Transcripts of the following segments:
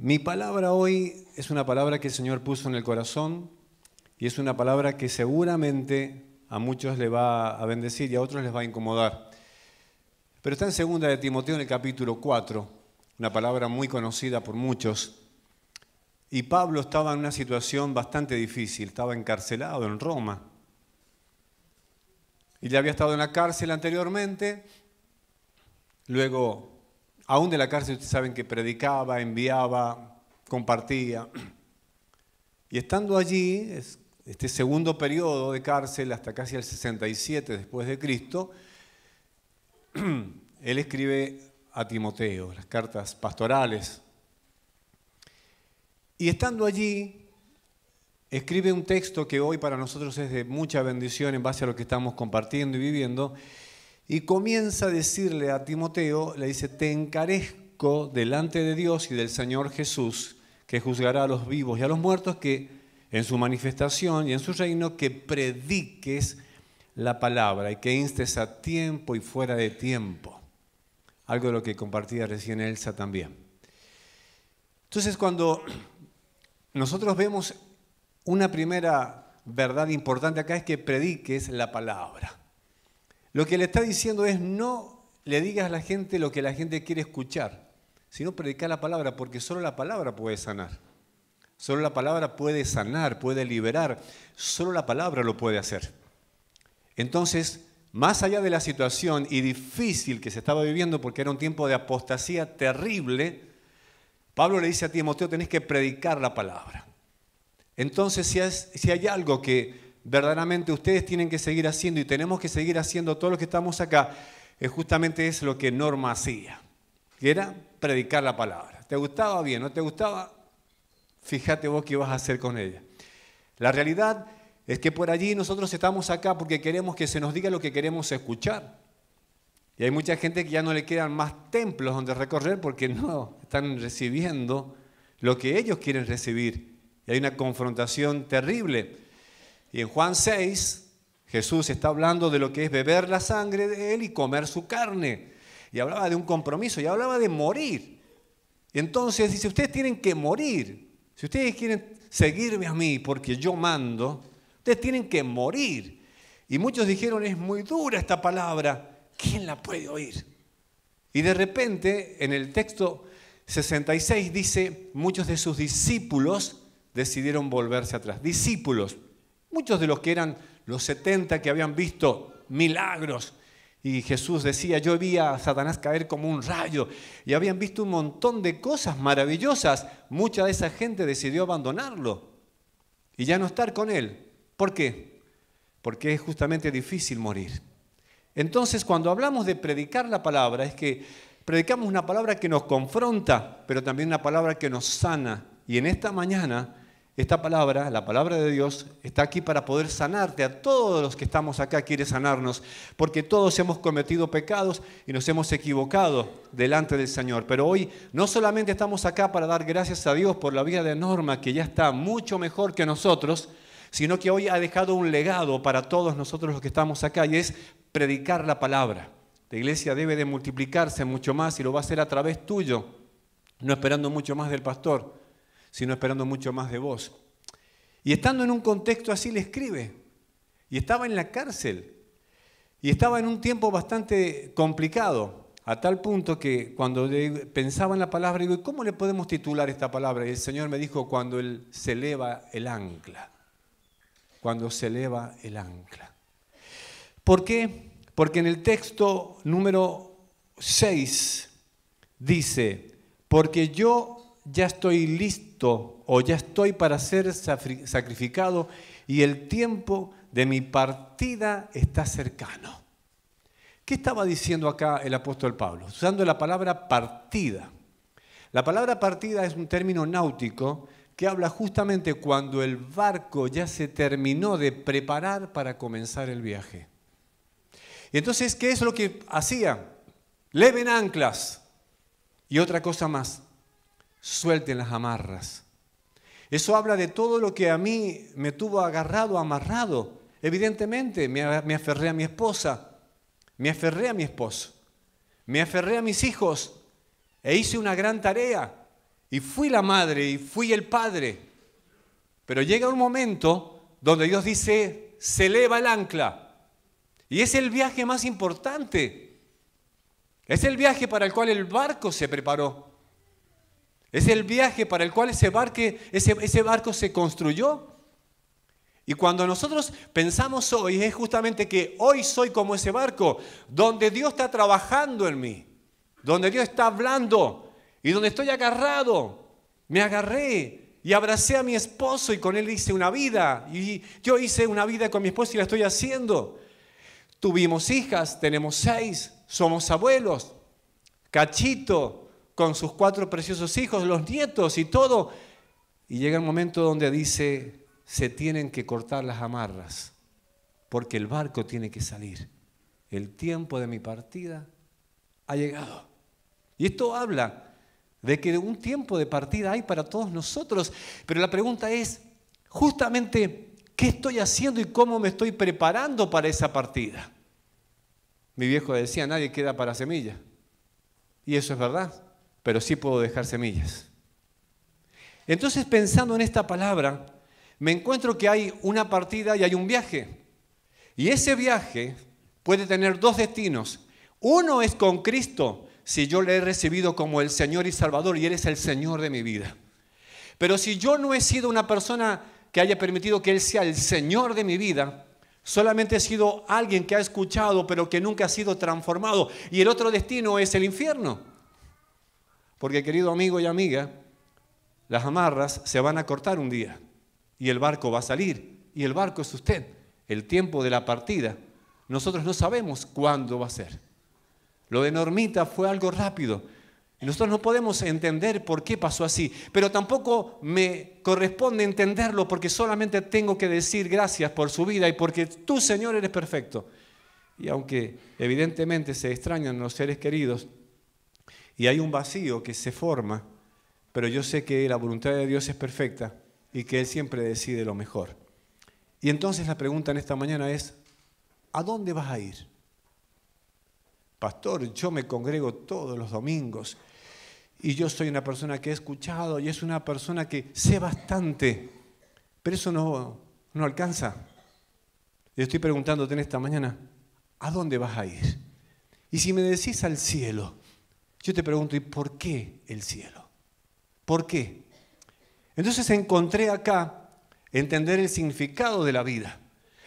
Mi palabra hoy es una palabra que el Señor puso en el corazón y es una palabra que seguramente a muchos le va a bendecir y a otros les va a incomodar. Pero está en 2 de Timoteo en el capítulo 4, una palabra muy conocida por muchos. Y Pablo estaba en una situación bastante difícil, estaba encarcelado en Roma. Y ya había estado en la cárcel anteriormente, luego, aún de la cárcel, ustedes saben que predicaba, enviaba, compartía. Y estando allí, este segundo periodo de cárcel, hasta casi el 67 después de Cristo, él escribe a Timoteo, las cartas pastorales. Y estando allí, escribe un texto que hoy para nosotros es de mucha bendición en base a lo que estamos compartiendo y viviendo, y comienza a decirle a Timoteo, le dice, te encarezco delante de Dios y del Señor Jesús, que juzgará a los vivos y a los muertos, que en su manifestación y en su reino, que prediques la palabra y que instes a tiempo y fuera de tiempo. Algo de lo que compartía recién Elsa también. Entonces, cuando nosotros vemos una primera verdad importante acá es que prediques la palabra. Lo que le está diciendo es no le digas a la gente lo que la gente quiere escuchar, sino predicar la palabra, porque solo la palabra puede sanar. Solo la palabra puede sanar, puede liberar. Solo la palabra lo puede hacer. Entonces, más allá de la situación y difícil que se estaba viviendo, porque era un tiempo de apostasía terrible, Pablo le dice a Timoteo, tenés que predicar la palabra. Entonces, si hay algo que verdaderamente ustedes tienen que seguir haciendo y tenemos que seguir haciendo todos los que estamos acá, justamente es lo que Norma hacía, que era predicar la palabra. ¿Te gustaba? Bien. ¿No te gustaba? Fíjate vos qué vas a hacer con ella. La realidad es que por allí nosotros estamos acá porque queremos que se nos diga lo que queremos escuchar. Y hay mucha gente que ya no le quedan más templos donde recorrer porque no están recibiendo lo que ellos quieren recibir. Y hay una confrontación terrible. Y en Juan 6, Jesús está hablando de lo que es beber la sangre de Él y comer su carne. Y hablaba de un compromiso, y hablaba de morir. Y entonces dice, ustedes tienen que morir. Si ustedes quieren seguirme a mí porque yo mando, ustedes tienen que morir. Y muchos dijeron, es muy dura esta palabra, ¿quién la puede oír? Y de repente, en el texto 66 dice, muchos de sus discípulos decidieron volverse atrás. Discípulos. Muchos de los que eran los 70 que habían visto milagros y Jesús decía, yo vi a Satanás caer como un rayo y habían visto un montón de cosas maravillosas, mucha de esa gente decidió abandonarlo y ya no estar con él. ¿Por qué? Porque es justamente difícil morir. Entonces, cuando hablamos de predicar la palabra, es que predicamos una palabra que nos confronta, pero también una palabra que nos sana. Y en esta mañana, esta palabra, la palabra de Dios, está aquí para poder sanarte. A todos los que estamos acá quiere sanarnos, porque todos hemos cometido pecados y nos hemos equivocado delante del Señor. Pero hoy no solamente estamos acá para dar gracias a Dios por la vida de Norma, que ya está mucho mejor que nosotros, sino que hoy ha dejado un legado para todos nosotros los que estamos acá, y es predicar la palabra. La iglesia debe de multiplicarse mucho más y lo va a hacer a través tuyo, no esperando mucho más del pastor, sino esperando mucho más de vos. Y estando en un contexto así le escribe. Y estaba en la cárcel. Y estaba en un tiempo bastante complicado, a tal punto que cuando pensaba en la palabra, digo, ¿cómo le podemos titular esta palabra? Y el Señor me dijo, cuando Él se eleva el ancla. Cuando se eleva el ancla. ¿Por qué? Porque en el texto número 6 dice, porque yo ya estoy listo o ya estoy para ser sacrificado y el tiempo de mi partida está cercano. ¿Qué estaba diciendo acá el apóstol Pablo? Usando la palabra partida. La palabra partida es un término náutico que habla justamente cuando el barco ya se terminó de preparar para comenzar el viaje. Y entonces, ¿qué es lo que hacía? Leven anclas y otra cosa más. Suelten las amarras. Eso habla de todo lo que a mí me tuvo agarrado, amarrado. Evidentemente me aferré a mi esposa, me aferré a mi esposo, me aferré a mis hijos e hice una gran tarea. y fui la madre y fui el padre. Pero llega un momento donde Dios dice, se eleva el ancla. Y es el viaje más importante. Es el viaje para el cual el barco se preparó. Es el viaje para el cual ese barco se construyó. Y cuando nosotros pensamos hoy, es justamente que hoy soy como ese barco, donde Dios está trabajando en mí, donde Dios está hablando y donde estoy agarrado. Me agarré y abracé a mi esposo y con él hice una vida. Y yo hice una vida con mi esposo y la estoy haciendo. Tuvimos hijas, tenemos 6, somos abuelos. Cachito con sus 4 preciosos hijos, los nietos y todo. Y llega el momento donde dice, se tienen que cortar las amarras, porque el barco tiene que salir. El tiempo de mi partida ha llegado. Y esto habla de que un tiempo de partida hay para todos nosotros. Pero la pregunta es, justamente, ¿qué estoy haciendo y cómo me estoy preparando para esa partida? Mi viejo decía, nadie queda para semilla. Y eso es verdad, pero sí puedo dejar semillas. Entonces, pensando en esta palabra, me encuentro que hay una partida y hay un viaje. Y ese viaje puede tener 2 destinos. Uno es con Cristo, si yo le he recibido como el Señor y Salvador y Él es el Señor de mi vida. Pero si yo no he sido una persona que haya permitido que Él sea el Señor de mi vida, solamente he sido alguien que ha escuchado pero que nunca ha sido transformado. Y el otro destino es el infierno. Porque, querido amigo y amiga, las amarras se van a cortar un día. Y el barco va a salir, y el barco es usted. El tiempo de la partida, nosotros no sabemos cuándo va a ser. Lo de Normita fue algo rápido, y nosotros no podemos entender por qué pasó así, pero tampoco me corresponde entenderlo porque solamente tengo que decir gracias por su vida y porque tú, Señor, eres perfecto. Y aunque evidentemente se extrañan los seres queridos y hay un vacío que se forma, pero yo sé que la voluntad de Dios es perfecta y que Él siempre decide lo mejor. Y entonces la pregunta en esta mañana es, ¿a dónde vas a ir? Pastor, yo me congrego todos los domingos y yo soy una persona que he escuchado y es una persona que sé bastante, pero eso no alcanza. Yo estoy preguntándote en esta mañana, ¿a dónde vas a ir? Y si me decís al cielo, yo te pregunto, ¿y por qué el cielo? ¿Por qué? Entonces encontré acá entender el significado de la vida.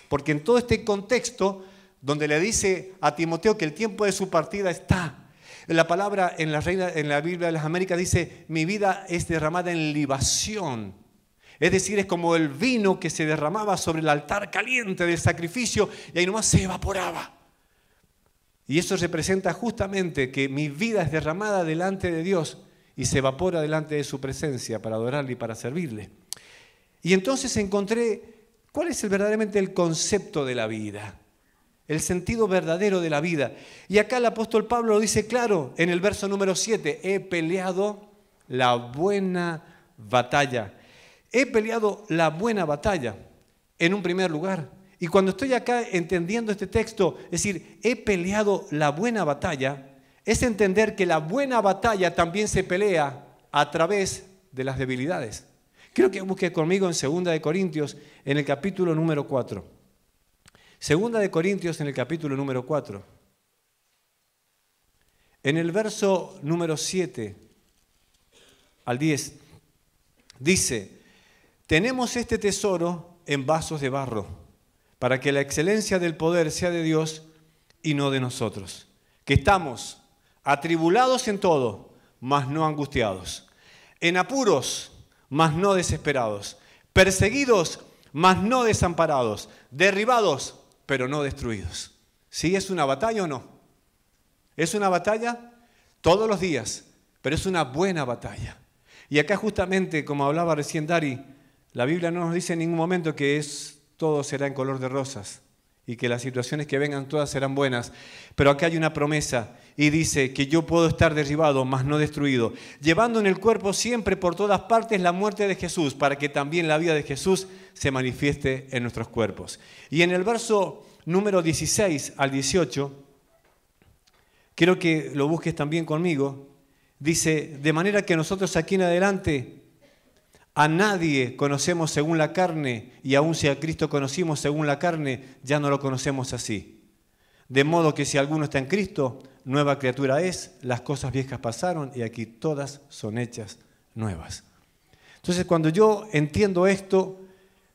Porque en todo este contexto, donde le dice a Timoteo que el tiempo de su partida está, la palabra en la Biblia de las Américas dice, mi vida es derramada en libación. Es decir, es como el vino que se derramaba sobre el altar caliente del sacrificio y ahí nomás se evaporaba. Y eso representa justamente que mi vida es derramada delante de Dios y se evapora delante de su presencia para adorarle y para servirle. Y entonces encontré cuál es verdaderamente el concepto de la vida, el sentido verdadero de la vida. Y acá el apóstol Pablo lo dice claro en el verso número 7, he peleado la buena batalla. He peleado la buena batalla en un primer lugar. Y cuando estoy acá entendiendo este texto, es decir, he peleado la buena batalla, es entender que la buena batalla también se pelea a través de las debilidades. Quiero que busque conmigo en 2 Corintios, en el capítulo número 4. 2 Corintios, en el capítulo número 4. En el verso número 7 al 10, dice, tenemos este tesoro en vasos de barro, para que la excelencia del poder sea de Dios y no de nosotros, que estamos atribulados en todo, mas no angustiados, en apuros, mas no desesperados, perseguidos, mas no desamparados, derribados, pero no destruidos. ¿Sí es una batalla o no? Es una batalla todos los días, pero es una buena batalla. Y acá justamente, como hablaba recién Dari, la Biblia no nos dice en ningún momento que todo será en color de rosas y que las situaciones que vengan todas serán buenas. Pero acá hay una promesa y dice que yo puedo estar derribado, mas no destruido, llevando en el cuerpo siempre por todas partes la muerte de Jesús, para que también la vida de Jesús se manifieste en nuestros cuerpos. Y en el verso número 16 al 18, quiero que lo busques también conmigo, Dice, de manera que nosotros aquí en adelante a nadie conocemos según la carne, y aun si a Cristo conocimos según la carne, ya no lo conocemos así. De modo que si alguno está en Cristo, nueva criatura es, las cosas viejas pasaron y aquí todas son hechas nuevas. Entonces, cuando yo entiendo esto,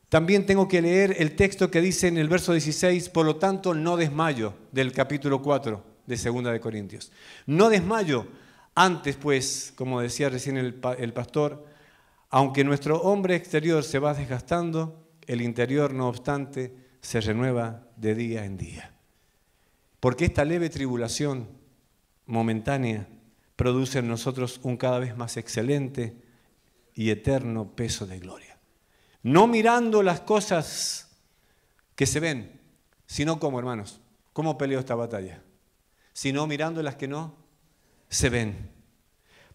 también tengo que leer el texto que dice en el verso 16, por lo tanto no desmayo, del capítulo 4 de 2 de Corintios. No desmayo, antes pues, como decía recién el pastor, aunque nuestro hombre exterior se va desgastando, el interior, no obstante, se renueva de día en día. Porque esta leve tribulación momentánea produce en nosotros un cada vez más excelente y eterno peso de gloria. No mirando las cosas que se ven, sino como, hermanos, ¿cómo peleo esta batalla? Sino mirando las que no se ven.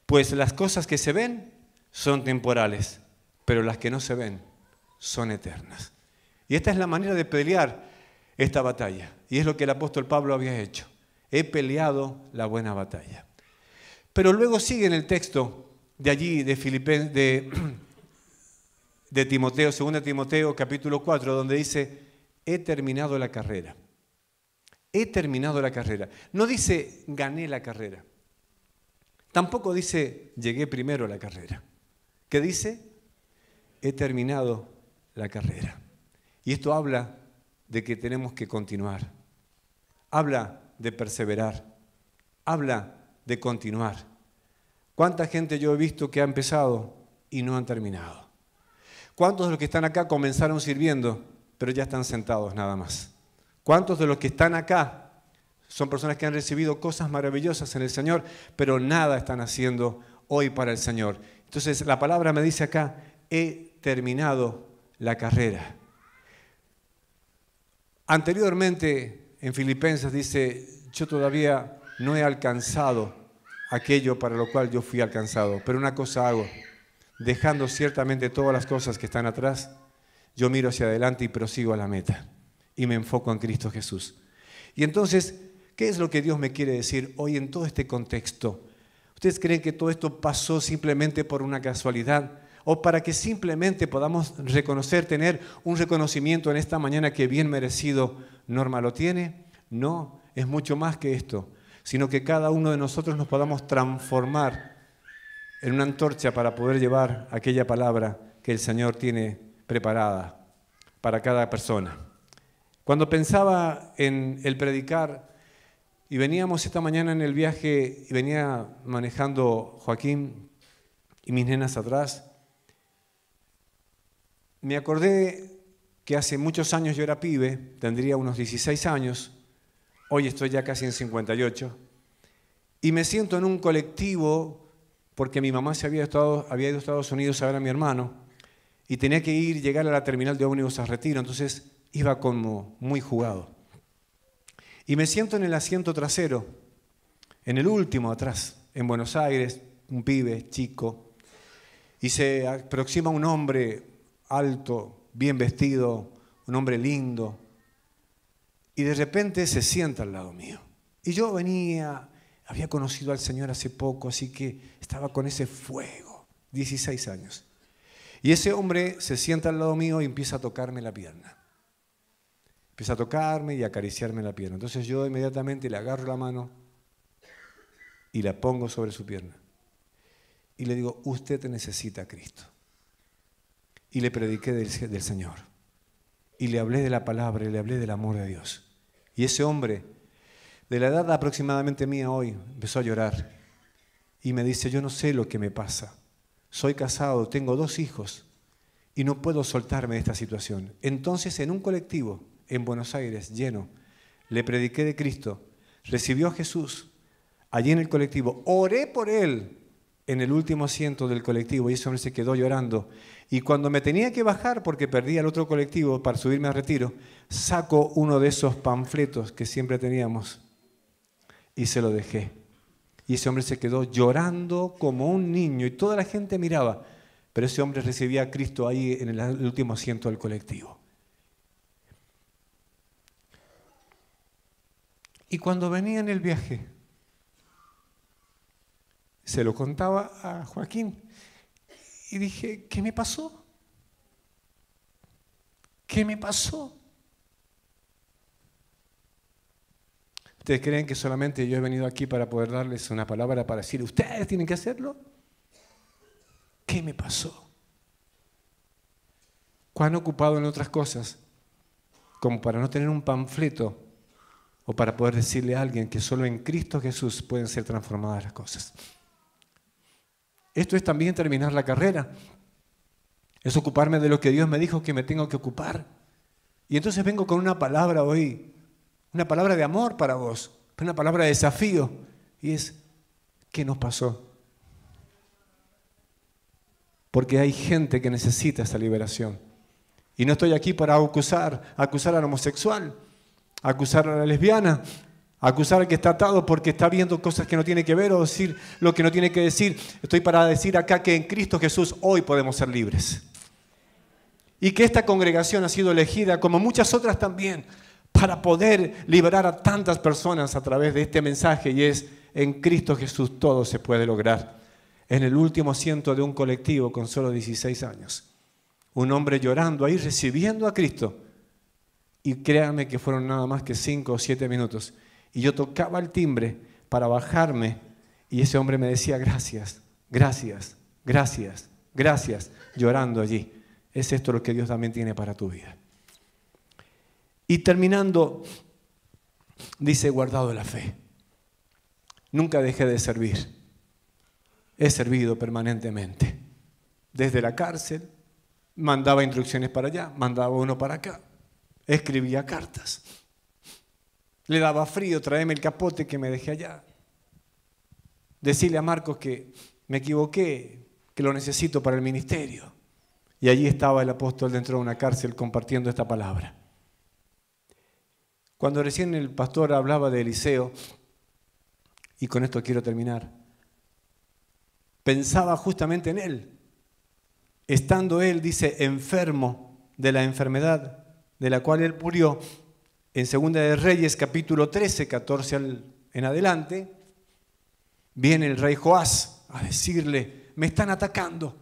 Pues las cosas que se ven son temporales, pero las que no se ven son eternas. Y esta es la manera de pelear esta batalla. Y es lo que el apóstol Pablo había hecho. He peleado la buena batalla. Pero luego sigue en el texto de allí, de Timoteo, 2 Timoteo, capítulo 4, donde dice, he terminado la carrera. He terminado la carrera. No dice, gané la carrera. Tampoco dice, llegué primero a la carrera. ¿Qué dice? He terminado la carrera. Y esto habla de que tenemos que continuar. Habla de perseverar. Habla de continuar. ¿Cuánta gente yo he visto que ha empezado y no han terminado? ¿Cuántos de los que están acá comenzaron sirviendo, pero ya están sentados nada más? ¿Cuántos de los que están acá son personas que han recibido cosas maravillosas en el Señor, pero nada están haciendo hoy para el Señor? Entonces la palabra me dice acá, he terminado la carrera. Anteriormente en Filipenses dice, yo todavía no he alcanzado aquello para lo cual yo fui alcanzado, pero una cosa hago, dejando ciertamente todas las cosas que están atrás, yo miro hacia adelante y prosigo a la meta y me enfoco en Cristo Jesús. Y entonces, ¿qué es lo que Dios me quiere decir hoy en todo este contexto? ¿Ustedes creen que todo esto pasó simplemente por una casualidad? ¿O para que simplemente podamos reconocer, tener un reconocimiento en esta mañana que bien merecido Norma lo tiene? No, es mucho más que esto, sino que cada uno de nosotros nos podamos transformar en una antorcha para poder llevar aquella palabra que el Señor tiene preparada para cada persona. Cuando pensaba en el predicar, y veníamos esta mañana en el viaje, y venía manejando Joaquín y mis nenas atrás, me acordé que hace muchos años yo era pibe, tendría unos 16 años, hoy estoy ya casi en 58, y me siento en un colectivo porque mi mamá había ido a Estados Unidos a ver a mi hermano y tenía que llegar a la terminal de ómnibus a Retiro, entonces iba como muy jugado. Y me siento en el asiento trasero, en el último atrás, en Buenos Aires, un pibe, chico, y se aproxima un hombre alto, bien vestido, un hombre lindo, y de repente se sienta al lado mío. Y yo había conocido al Señor hace poco, así que estaba con ese fuego, 16 años. Y ese hombre se sienta al lado mío y empieza a tocarme la pierna. Empieza a tocarme y a acariciarme la pierna. Entonces yo inmediatamente le agarro la mano y la pongo sobre su pierna. Y le digo, usted necesita a Cristo. Y le prediqué del Señor. Y le hablé de la palabra y le hablé del amor de Dios. Y ese hombre, de la edad aproximadamente mía hoy, empezó a llorar. Y me dice, yo no sé lo que me pasa. Soy casado, tengo 2 hijos y no puedo soltarme de esta situación. Entonces, en un colectivo en Buenos Aires, lleno, le prediqué de Cristo, recibió a Jesús allí en el colectivo, oré por él en el último asiento del colectivo y ese hombre se quedó llorando. Y cuando me tenía que bajar porque perdía el otro colectivo para subirme a Retiro, saco uno de esos panfletos que siempre teníamos y se lo dejé. Y ese hombre se quedó llorando como un niño y toda la gente miraba, pero ese hombre recibía a Cristo ahí en el último asiento del colectivo. Y cuando venía en el viaje, se lo contaba a Joaquín y dije, ¿qué me pasó? ¿Qué me pasó? ¿Ustedes creen que solamente yo he venido aquí para poder darles una palabra para decir, ustedes tienen que hacerlo? ¿Qué me pasó? ¿Cuán ocupado en otras cosas como para no tener un panfleto o para poder decirle a alguien que solo en Cristo Jesús pueden ser transformadas las cosas? Esto es también terminar la carrera. Es ocuparme de lo que Dios me dijo que me tengo que ocupar. Y entonces vengo con una palabra hoy, una palabra de amor para vos, una palabra de desafío. Y es, ¿qué nos pasó? Porque hay gente que necesita esa liberación. Y no estoy aquí para acusar al homosexual, acusar a la lesbiana, acusar al que está atado porque está viendo cosas que no tiene que ver o decir lo que no tiene que decir. Estoy para decir acá que en Cristo Jesús hoy podemos ser libres. Y que esta congregación ha sido elegida, como muchas otras también, para poder liberar a tantas personas a través de este mensaje. Y es, en Cristo Jesús todo se puede lograr. En el último asiento de un colectivo con solo 16 años. Un hombre llorando ahí, recibiendo a Cristo. Y créanme que fueron nada más que 5 o 7 minutos. Y yo tocaba el timbre para bajarme. Y ese hombre me decía, gracias, gracias, gracias, gracias, llorando allí. Es esto lo que Dios también tiene para tu vida. Y terminando, dice, guardado la fe. Nunca dejé de servir. He servido permanentemente. Desde la cárcel, mandaba instrucciones para allá, mandaba uno para acá. Escribía cartas. Le daba frío, tráeme el capote que me dejé allá. Decirle a Marcos que me equivoqué, que lo necesito para el ministerio. Y allí estaba el apóstol dentro de una cárcel compartiendo esta palabra. Cuando recién el pastor hablaba de Eliseo, y con esto quiero terminar, pensaba justamente en él. Estando él, dice, enfermo de la enfermedad de la cual él murió, en Segunda de Reyes, capítulo 13, 14 en adelante, viene el rey Joás a decirle, me están atacando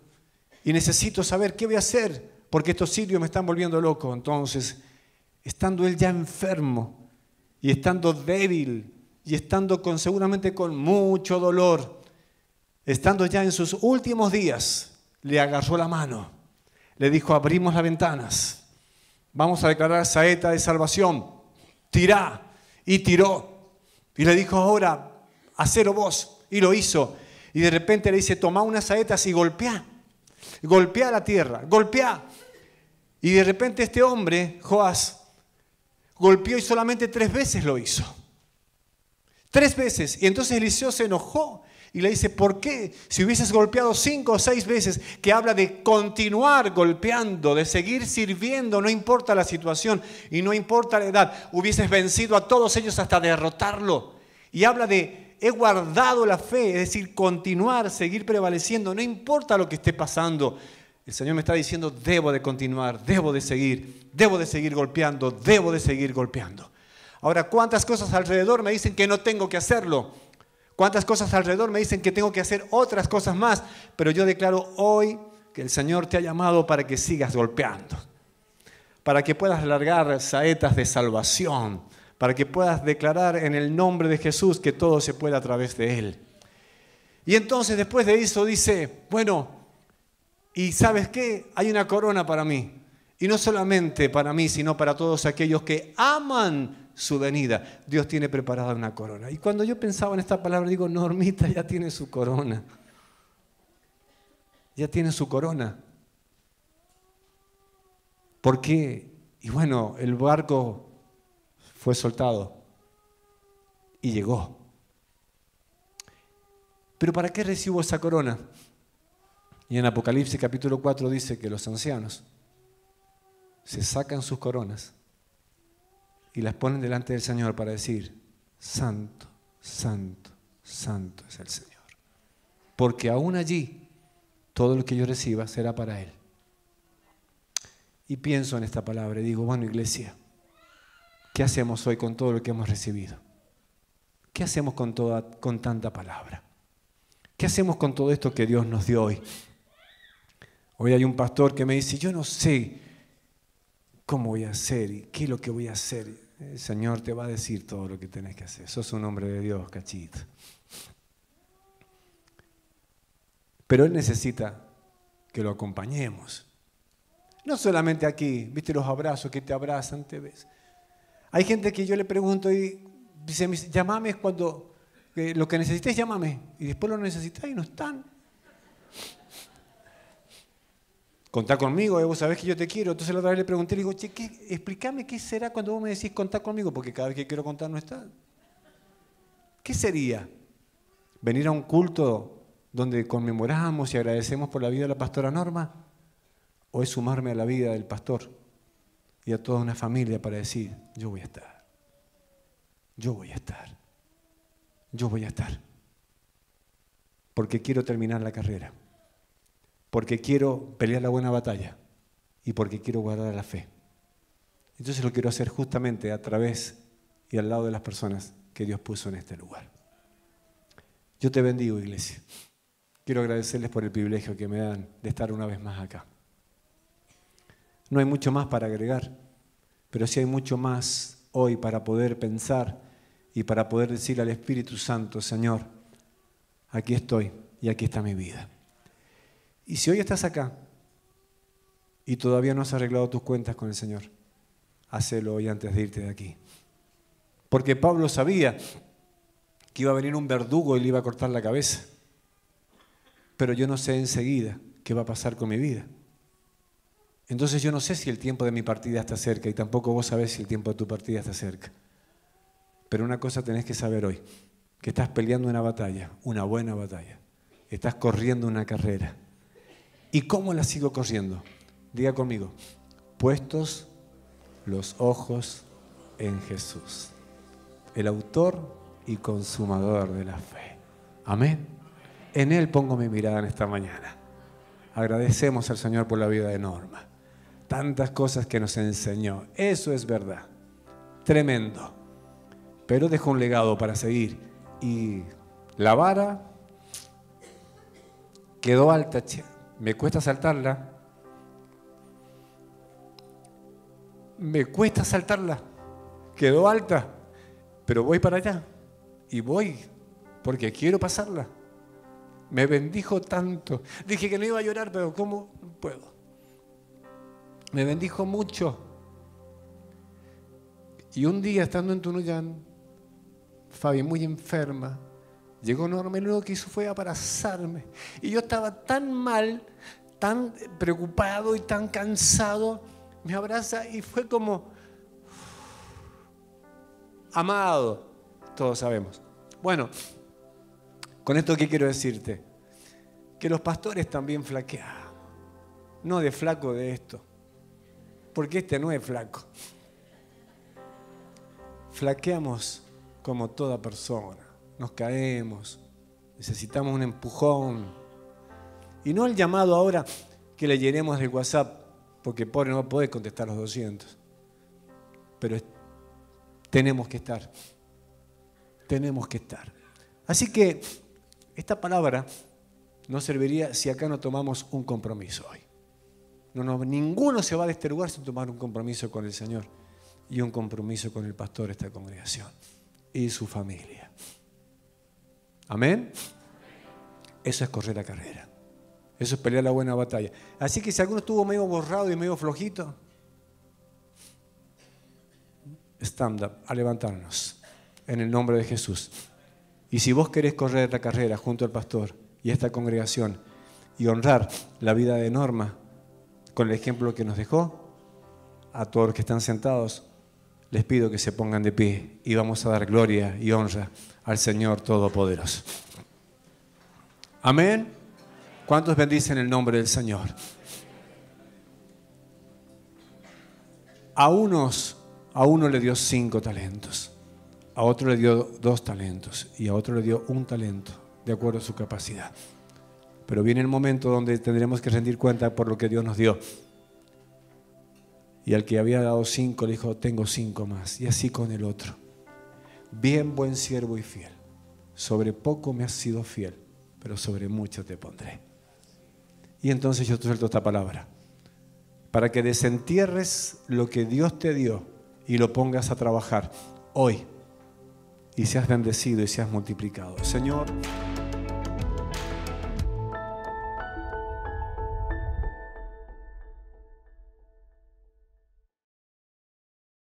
y necesito saber qué voy a hacer porque estos sirios me están volviendo loco. Entonces, estando él ya enfermo y estando débil y estando seguramente con mucho dolor, estando ya en sus últimos días, le agarró la mano, le dijo, abrimos las ventanas, vamos a declarar saeta de salvación, tirá, y tiró, y le dijo, ahora, hacelo vos, y lo hizo, y de repente le dice, toma unas saetas y golpea la tierra, golpea, y de repente este hombre, Joás, golpeó y solamente 3 veces lo hizo, 3 veces, y entonces Eliseo se enojó, y le dice, ¿por qué? Si hubieses golpeado 5 o 6 veces, que habla de continuar golpeando, de seguir sirviendo, no importa la situación y no importa la edad, hubieses vencido a todos ellos hasta derrotarlo. Y habla de, he guardado la fe, es decir, continuar, seguir prevaleciendo, no importa lo que esté pasando. El Señor me está diciendo, debo de continuar, debo de seguir golpeando, debo de seguir golpeando. Ahora, ¿cuántas cosas alrededor me dicen que no tengo que hacerlo? ¿Cuántas cosas alrededor me dicen que tengo que hacer otras cosas más? Pero yo declaro hoy que el Señor te ha llamado para que sigas golpeando, para que puedas largar saetas de salvación, para que puedas declarar en el nombre de Jesús que todo se puede a través de Él. Y entonces después de eso dice, bueno, ¿y sabes qué? Hay una corona para mí. Y no solamente para mí, sino para todos aquellos que aman su venida. Dios tiene preparada una corona. Y cuando yo pensaba en esta palabra, digo, Normita ya tiene su corona. Ya tiene su corona. ¿Por qué? Y bueno, el barco fue soltado y llegó. ¿Pero para qué recibo esa corona? Y en Apocalipsis capítulo 4 dice que los ancianos se sacan sus coronas y las ponen delante del Señor para decir, santo, santo, santo es el Señor. Porque aún allí, todo lo que yo reciba será para Él. Y pienso en esta palabra y digo, bueno, iglesia, ¿qué hacemos hoy con todo lo que hemos recibido? ¿Qué hacemos con tanta palabra? ¿Qué hacemos con todo esto que Dios nos dio hoy? Hoy hay un pastor que me dice, yo no sé cómo voy a hacer y qué es lo que voy a hacer. El Señor te va a decir todo lo que tenés que hacer. Sos un hombre de Dios, cachito. Pero Él necesita que lo acompañemos. No solamente aquí, viste los abrazos que te abrazan, te ves. Hay gente que yo le pregunto y dice, llámame cuando lo que necesites, llámame. Y después lo necesitas y no están. Contá conmigo, vos sabés que yo te quiero. Entonces la otra vez le pregunté, le digo, che, explícame qué será cuando vos me decís contá conmigo, porque cada vez que quiero contar no está. ¿Qué sería? ¿Venir a un culto donde conmemoramos y agradecemos por la vida de la pastora Norma? ¿O es sumarme a la vida del pastor y a toda una familia para decir, yo voy a estar, yo voy a estar, yo voy a estar? Porque quiero terminar la carrera, porque quiero pelear la buena batalla y porque quiero guardar la fe. Entonces lo quiero hacer justamente a través y al lado de las personas que Dios puso en este lugar. Yo te bendigo, iglesia. Quiero agradecerles por el privilegio que me dan de estar una vez más acá. No hay mucho más para agregar, pero sí hay mucho más hoy para poder pensar y para poder decir al Espíritu Santo, Señor, aquí estoy y aquí está mi vida. Y si hoy estás acá y todavía no has arreglado tus cuentas con el Señor, hacelo hoy antes de irte de aquí. Porque Pablo sabía que iba a venir un verdugo y le iba a cortar la cabeza. Pero yo no sé enseguida qué va a pasar con mi vida. Entonces yo no sé si el tiempo de mi partida está cerca y tampoco vos sabés si el tiempo de tu partida está cerca. Pero una cosa tenés que saber hoy, que estás peleando una batalla, una buena batalla. Estás corriendo una carrera. ¿Y cómo la sigo corriendo? Diga conmigo, puestos los ojos en Jesús, el autor y consumador de la fe. Amén. En Él pongo mi mirada en esta mañana. Agradecemos al Señor por la vida de Norma. Tantas cosas que nos enseñó. Eso es verdad. Tremendo. Pero dejó un legado para seguir. Y la vara quedó alta. Me cuesta saltarla. Me cuesta saltarla. Quedó alta. Pero voy para allá. Y voy porque quiero pasarla. Me bendijo tanto. Dije que no iba a llorar, pero ¿cómo puedo? Me bendijo mucho. Y un día, estando en Tunuyán, Fabi muy enferma, llegó Norma y lo que hizo fue abrazarme. Y yo estaba tan mal, tan preocupado y tan cansado. Me abraza y fue como, amado, todos sabemos. Bueno, con esto, ¿qué quiero decirte? Que los pastores también flaquean. No de flaco de esto, porque este no es flaco. Flaqueamos como toda persona. Nos caemos, necesitamos un empujón. Y no el llamado ahora que le llenemos el WhatsApp, porque pobre no va a poder contestar los 200. Pero tenemos que estar. Tenemos que estar. Así que esta palabra no serviría si acá no tomamos un compromiso hoy. Ninguno se va de este lugar sin tomar un compromiso con el Señor y un compromiso con el pastor de esta congregación y su familia. ¿Amén? Eso es correr la carrera. Eso es pelear la buena batalla. Así que si alguno estuvo medio borrado y medio flojito, stand up, a levantarnos en el nombre de Jesús. Y si vos querés correr la carrera junto al pastor y a esta congregación y honrar la vida de Norma con el ejemplo que nos dejó, a todos los que están sentados, les pido que se pongan de pie y vamos a dar gloria y honra al Señor Todopoderoso. Amén. ¿Cuántos bendicen el nombre del Señor? A uno le dio 5 talentos. A otro le dio 2 talentos y a otro le dio 1 talento, de acuerdo a su capacidad. Pero viene el momento donde tendremos que rendir cuenta por lo que Dios nos dio. Y al que había dado 5 le dijo, tengo 5 más. Y así con el otro. Bien, buen siervo y fiel. Sobre poco me has sido fiel. pero sobre mucho te pondré. Y entonces yo te suelto esta palabra, para que desentierres lo que Dios te dio y lo pongas a trabajar hoy, y seas bendecido y seas multiplicado. Señor,